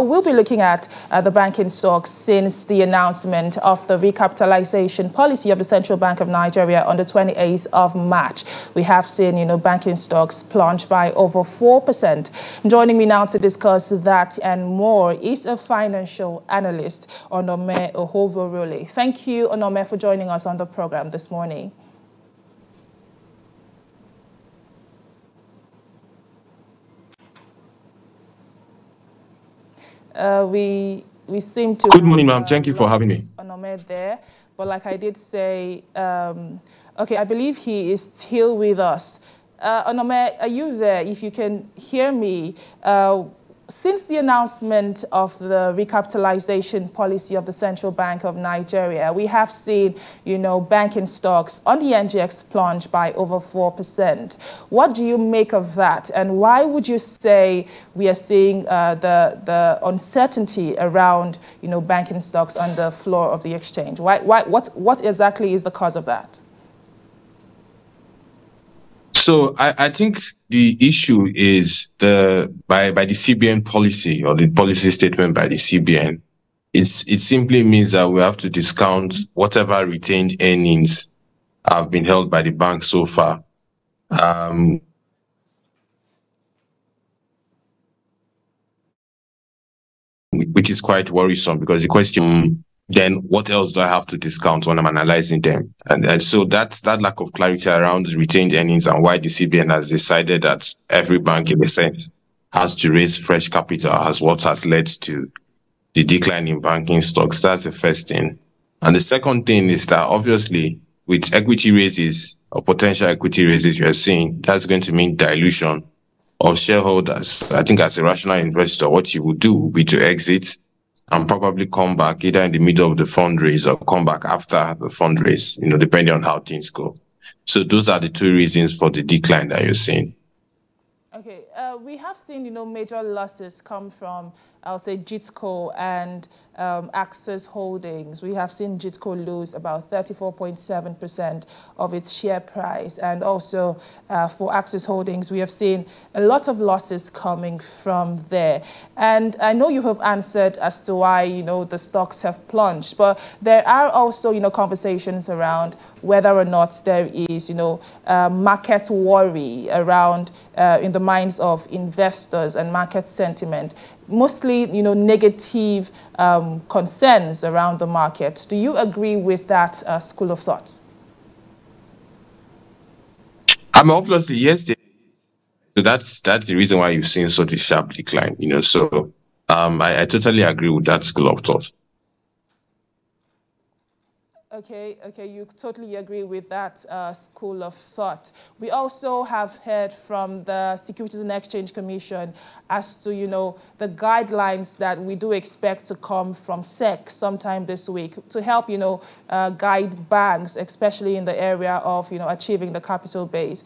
we'll be looking at the banking stocks since the announcement of the recapitalization policy of the Central Bank of Nigeria on the 28th of March. We have seen, banking stocks plunge by over 4%. Joining me now to discuss that and more is a financial analyst, Onome Ohwovoriole. Thank you, Onome, for joining us on the program this morning. We seem to. Good morning, ma'am. Thank you for having me. Onome there, but like I did say, okay, I believe he is still with us. Onome, are you there? If you can hear me, since the announcement of the recapitalization policy of the Central Bank of Nigeria, we have seen, banking stocks on the NGX plunge by over 4%. What do you make of that? And why would you say we are seeing the uncertainty around, banking stocks on the floor of the exchange? What exactly is the cause of that? So I think the issue is by the CBN policy, or the policy statement by the CBN. It simply means that we have to discount whatever retained earnings have been held by the bank so far. Which is quite worrisome, because the question, then what else do I have to discount when I'm analyzing them? And so that lack of clarity around retained earnings and why the CBN has decided that every bank in a sense has to raise fresh capital as what has led to the decline in banking stocks. That's the first thing. And the second thing is that obviously with equity raises or potential equity raises you're seeing, that's going to mean dilution of shareholders. I think as a rational investor, what you would do would be to exit and probably come back either in the middle of the fundraise or come back after the fundraise, depending on how things go. So those are the two reasons for the decline that you're seeing. Okay, we have seen, major losses come from, I'll say, JITCO and Access Holdings. We have seen JITCO lose about 34.7% of its share price. And also for Access Holdings, we have seen a lot of losses coming from there. And I know you have answered as to why, the stocks have plunged. But there are also, conversations around whether or not there is, market worry around in the minds of investors and market sentiment. Mostly, negative concerns around the market. Do you agree with that school of thought? Obviously, yes. So that's the reason why you've seen such a sharp decline. So I totally agree with that school of thought. Okay, you totally agree with that school of thought. We also have heard from the Securities and Exchange Commission as to, the guidelines that we do expect to come from SEC sometime this week to help, guide banks, especially in the area of, achieving the capital base.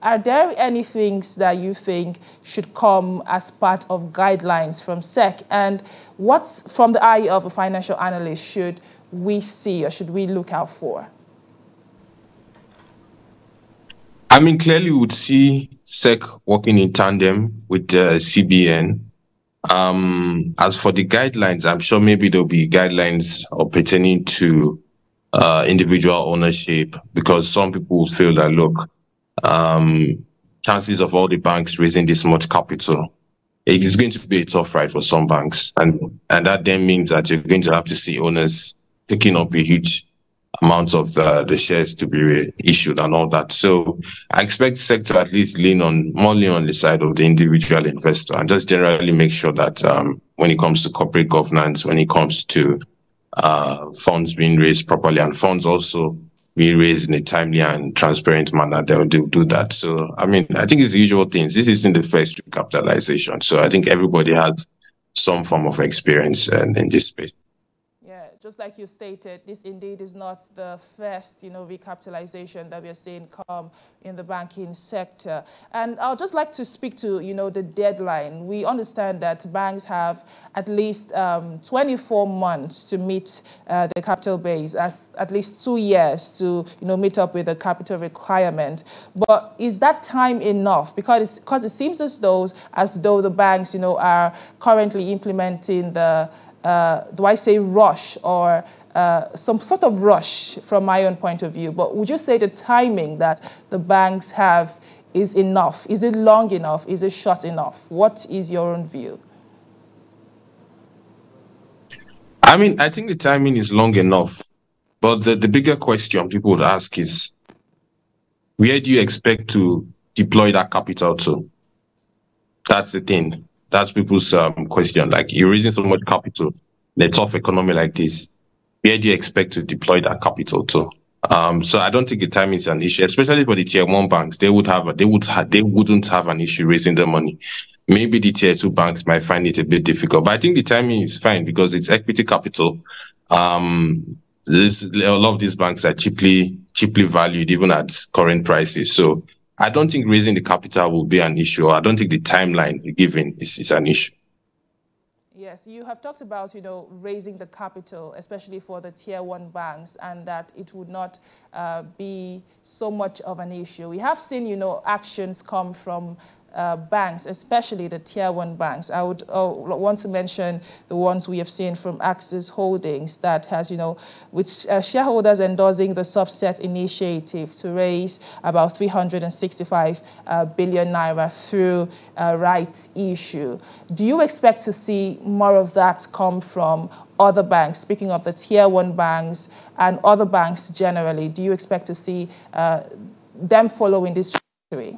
Are there any things that you think should come as part of guidelines from SEC? And what's, from the eye of a financial analyst, should we see or should we look out for? Clearly we would see SEC working in tandem with the CBN. As for the guidelines, I'm sure maybe there'll be guidelines pertaining to individual ownership, because some people feel that, look, chances of all the banks raising this much capital, it is going to be a tough ride for some banks. And that then means that you're going to have to see owners picking up a huge amount of the shares to be issued and all that. So I expect the sector at least lean on the side of the individual investor, and just generally make sure that when it comes to corporate governance, when it comes to funds being raised properly, and funds also being raised in a timely and transparent manner, they'll do that. So I think it's the usual things. This isn't the first recapitalization, so I think everybody has some form of experience in this space. just like you stated, this indeed is not the first, recapitalization that we are seeing come in the banking sector. And I'd just like to speak to, the deadline. We understand that banks have at least 24 months to meet the capital base, at least 2 years to, meet up with the capital requirement. But is that time enough? Because it seems as though the banks, are currently implementing the do I say rush or some sort of rush from my own point of view, but would you say the timing that the banks have is enough? Is it long enough? Is it short enough? What is your own view? I mean, I think the timing is long enough, but the bigger question people would ask is, where do you expect to deploy that capital to? That's the thing. That's people's question. Like, you're raising so much capital in a tough economy like this. Where do you expect to deploy that capital to? So I don't think the timing is an issue, especially for the tier one banks. They wouldn't have an issue raising the money. Maybe the tier two banks might find it a bit difficult, but I think the timing is fine because it's equity capital. A lot of these banks are cheaply valued even at current prices. So I don't think raising the capital will be an issue. I don't think the timeline given is an issue. Yes, you have talked about, raising the capital, especially for the tier one banks, and that it would not be so much of an issue. We have seen, actions come from banks, especially the tier one banks. I would want to mention the ones we have seen from Axis Holdings that has, with shareholders endorsing the subset initiative to raise about 365 billion naira through rights issue. Do you expect to see more of that come from other banks? Speaking of the tier one banks and other banks generally, do you expect to see them following this trajectory?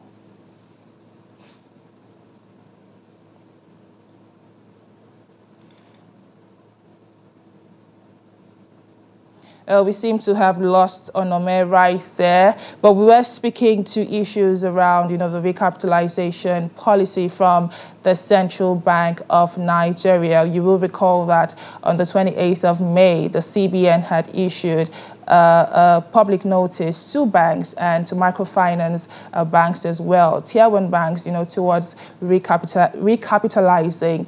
We seem to have lost Onome right there, but we were speaking to issues around, the recapitalization policy from the Central Bank of Nigeria. You will recall that on the 28th of May, the CBN had issued a public notice to banks and to microfinance banks as well, tier one banks, towards recapitalizing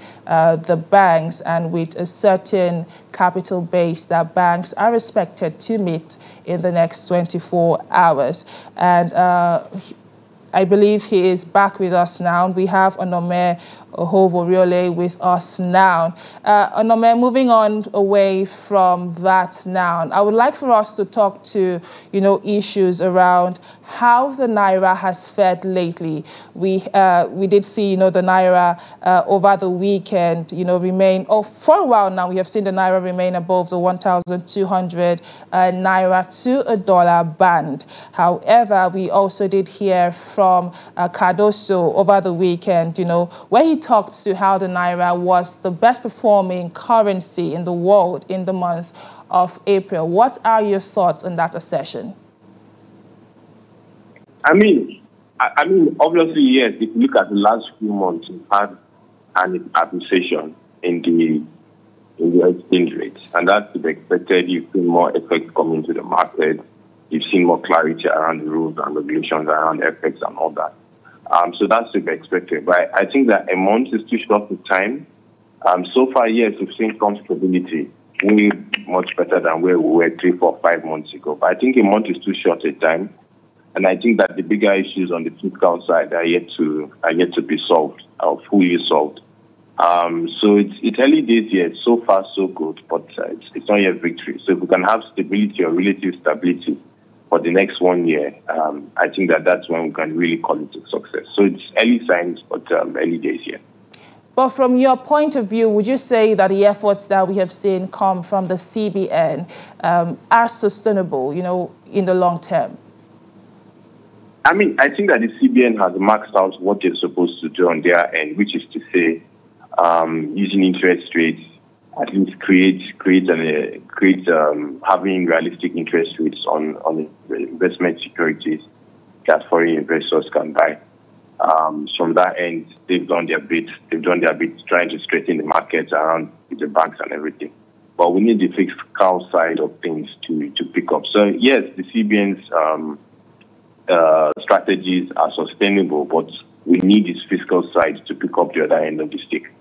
the banks, and with a certain capital base that banks are expected to meet in the next 24 hours. And I believe he is back with us now. We have Onome Ohwovoriole with us now. Onome, moving on away from that now, I would like for us to talk to, issues around how the Naira has fared lately. We did see, the Naira over the weekend, remain, for a while now, we have seen the Naira remain above the 1,200 Naira to a dollar band. However, we also did hear from Cardoso over the weekend, where he talked to how the Naira was the best performing currency in the world in the month of April. What are your thoughts on that assertion? I mean, obviously, yes, if you look at the last few months, we've had an appreciation in the exchange rate, and that's to be expected. You've seen more effects coming to the market. You've seen more clarity around the rules and regulations around FX and all that. So that's to be expected. But I think that a month is too short of time. So far, yes, we've seen some stability, way much better than where we were 3, 4, 5 months ago. But I think a month is too short a time. And I think that the bigger issues on the fiscal side are yet to be solved, or fully solved. So it's early days yet. So far, so good, but it's not yet victory. So if we can have stability or relative stability for the next 1 year, I think that's when we can really call it a success. So it's early signs, but early days yet. But from your point of view, would you say that the efforts that we have seen come from the CBN are sustainable, in the long term? I mean, I think that the CBN has maxed out what they're supposed to do on their end, which is to say, using interest rates, at least create having realistic interest rates on investment securities that foreign investors can buy. From that end, they've done their bit. They've done their bit trying to straighten the markets around the banks and everything. but we need the fiscal side of things to pick up. So yes, the CBN's strategies are sustainable, but we need this fiscal side to pick up the other end of the stick.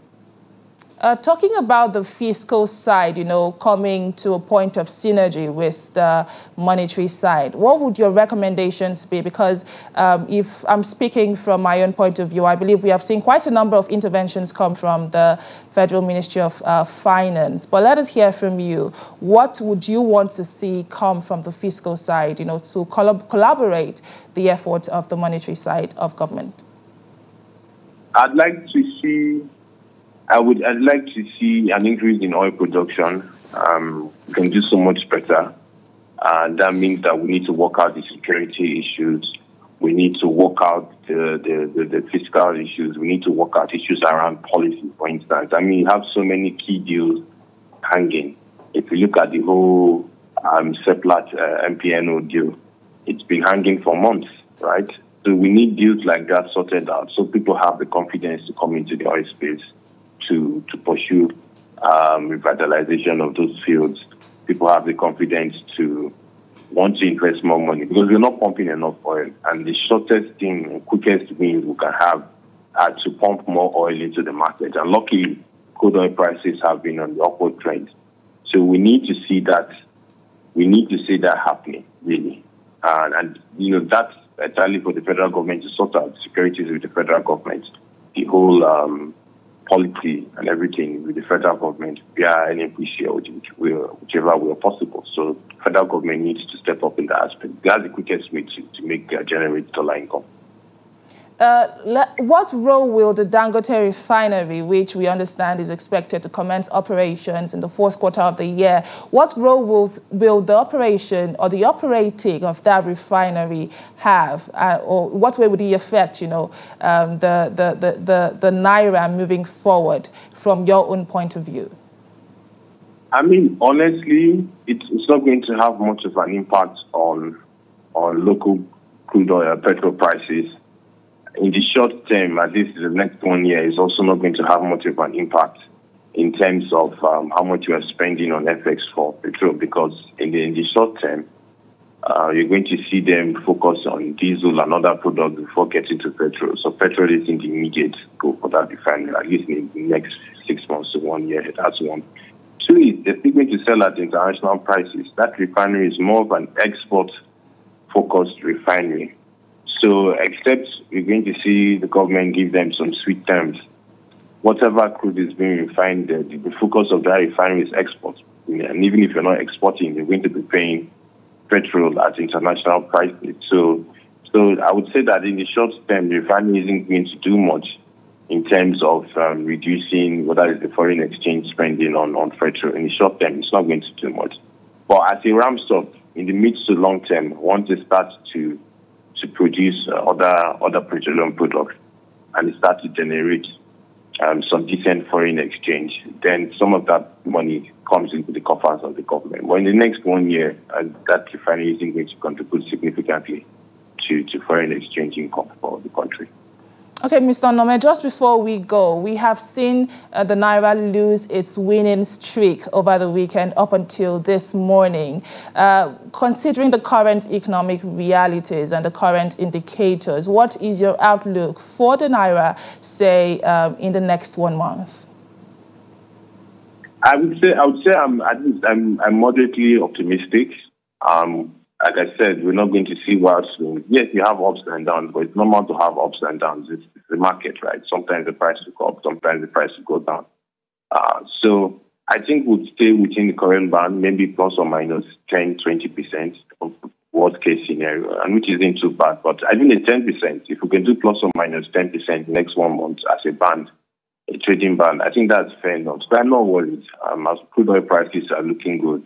Talking about the fiscal side, coming to a point of synergy with the monetary side, what would your recommendations be? Because if I'm speaking from my own point of view, I believe we have seen quite a number of interventions come from the Federal Ministry of Finance. But let us hear from you. What would you want to see come from the fiscal side, to collaborate the effort of the monetary side of government? I'd like to see an increase in oil production. We can do so much better. That means that we need to work out the security issues. We need to work out the fiscal issues. We need to work out issues around policy, for instance. I mean, you have so many key deals hanging. If you look at the whole Seplat MPNO deal, it's been hanging for months, right? So we need deals like that sorted out so people have the confidence to come into the oil space to pursue revitalization of those fields. People have the confidence to want to invest more money because we're not pumping enough oil. And the shortest thing and quickest means we can have are to pump more oil into the market. And luckily, crude oil prices have been on the upward trend. So we need to see that. We need to see that happening, really. And that's entirely for the federal government to sort out securities with the federal government. The whole policy and everything with the federal government via NNPC or whichever way possible. So the federal government needs to step up in that aspect. That's the quickest way to generate dollar income. What role will the Dangote refinery, which we understand is expected to commence operations in the fourth quarter of the year, what role will the operation or the operating of that refinery have, or what way would it affect, the Naira moving forward from your own point of view? I mean, honestly, it's not going to have much of an impact on local crude oil petrol prices. In the short term, at least the next 1 year, is also not going to have much of an impact in terms of how much you are spending on FX for petrol, because in the short term, you're going to see them focus on diesel and other products before getting to petrol. So petrol is in the immediate goal for that refinery, at least in the next 6 months to 1 year. That's one. Two is they're going to sell at international prices. That refinery is more of an export-focused refinery. So except you're going to see the government give them some sweet terms, whatever crude is being refined, the focus of that refinery is export. And even if you're not exporting, you're going to be paying petrol at international prices. So I would say that in the short term, the refinery isn't going to do much in terms of reducing whether it's the foreign exchange spending on petrol. In the short term, it's not going to do much. But as it ramps up, in the mid to long term, once it starts to produce other petroleum products and it starts to generate some decent foreign exchange, then some of that money comes into the coffers of the government. But in the next 1 year, that refinery isn't going to contribute significantly to foreign exchange income for the country. Okay, Mr. Onome, just before we go, we have seen the Naira lose its winning streak over the weekend up until this morning. Considering the current economic realities and the current indicators, what is your outlook for the Naira, say, in the next 1 month? I would say I'm moderately optimistic. Like I said, we're not going to see wild swings. Yes, you have ups and downs, but it's normal to have ups and downs. It's the market, right? Sometimes the price will go up, sometimes the price will go down. So I think we'll stay within the current band, maybe plus or minus 10, 20% of worst case scenario, and which isn't too bad. But I think it's 10%. If we can do plus or minus 10% next 1 month as a band, a trading band, I think that's fair enough. So I'm not worried. As crude oil prices are looking good,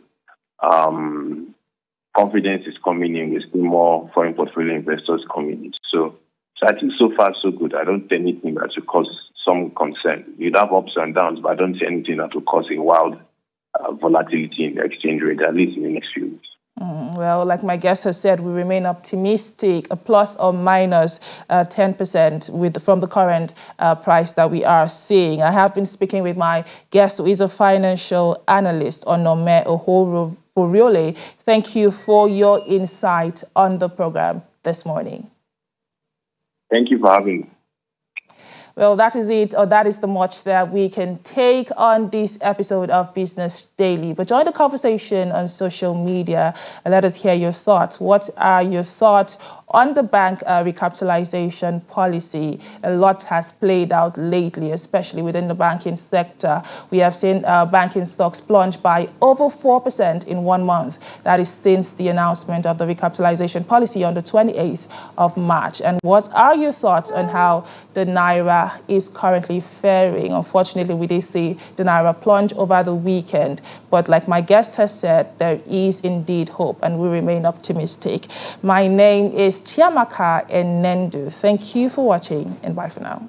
confidence is coming in. We're still more foreign portfolio investors coming in. So I think so far so good. I don't see anything that will cause some concern. You'd have ups and downs, but I don't see anything that will cause a wild volatility in the exchange rate, at least in the next few weeks. Well, like my guest has said, we remain optimistic, a plus or minus 10% from the current price that we are seeing. I have been speaking with my guest, who is a financial analyst, Onome Ohwovoriole. Thank you for your insight on the program this morning. Thank you for having me. Well, that is it, or that is the much that we can take on this episode of Business Daily. But join the conversation on social media and let us hear your thoughts. What are your thoughts on the bank recapitalization policy? A lot has played out lately, especially within the banking sector. We have seen banking stocks plunge by over 4% in 1 month. That is since the announcement of the recapitalization policy on the 28th of March. And what are your thoughts on how the Naira is currently faring? Unfortunately, we did see the Naira plunge over the weekend. But like my guest has said, there is indeed hope, and we remain optimistic. My name is Chiamaka Enendu. Thank you for watching, and bye for now.